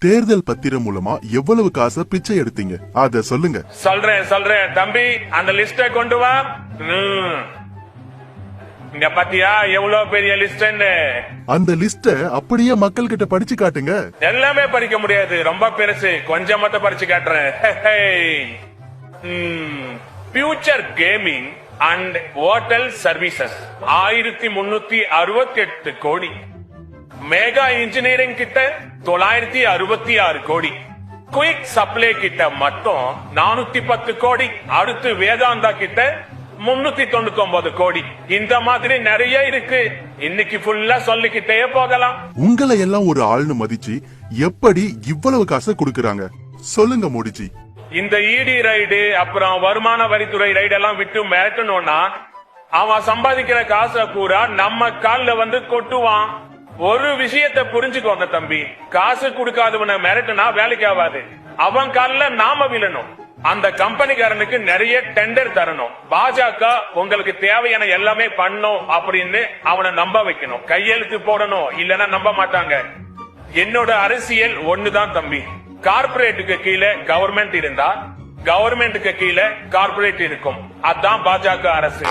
தேர்தல் பத்திரம் மூலமா எவ்வளவு காசை பிச்சை எடுத்தீங்க அத சொல்லுங்க. சொல்றேன் தம்பி, அந்த லிஸ்ட கொண்டு வா. இங்க பாத்தியா எவ்வளவு பெரிய லிஸ்ட். அந்த லிஸ்ட அப்படியே மக்கள் கிட்ட படிச்சு காட்டுங்க. எல்லாமே படிக்க முடியாது, ரொம்ப பெருசு, கொஞ்சம் மட்டும் படிச்சு காட்டுறேன். Future gaming and hotel services 1368 கோடி. மேகா இன்ஜினியரிங் கிட்ட 966 கோடி. குயிக் சப்ளை கிட்ட மட்டும் 410 கோடி. அடுத்து வேதாந்தா கிட்ட 399 கோடி. இந்த மாதிரி நிறைய இருக்கு, இன்னைக்கு ஃபுல்லா சொல்லிக்கிட்டே போகலாம். உங்களை எல்லாம் ஒரு ஆள்னு மதிச்சு எப்படி இவ்வளவு காசை கொடுக்கறாங்க சொல்லுங்க மோடிஜி. இந்த இடி ரைடு அப்புறம் வருமான வரித்துறை ரைடு எல்லாம் விட்டு மிரட்டணும்னா அவன் சம்பாதிக்கிற காசை பூரா நம்ம கால்ல வந்து கொட்டுவான். ஒரு விஷயத்தை புரிஞ்சுக்கோங்க தம்பி, காசு கொடுக்காதவன மிரட்டுனா வேலைக்கு ஆகாது. அவன் கால்ல நாம விழணும். அந்த கம்பெனிக்காரனுக்கு நிறைய டெண்டர் தரணும். பாஜக உங்களுக்கு தேவையான எல்லாமே பண்ணும் அப்படின்னு அவனை நம்ப வைக்கணும், கையெழுத்து போடணும், இல்லன்னா நம்ப மாட்டாங்க. என்னோட அரசியல் ஒண்ணுதான் தம்பி, கார்பரேட்டுக்கு கீழே கவர்மெண்ட் இருந்தா கவர்மெண்ட்டுக்கு கீழே கார்பரேட் இருக்கும். அதான் பாஜக அரசு.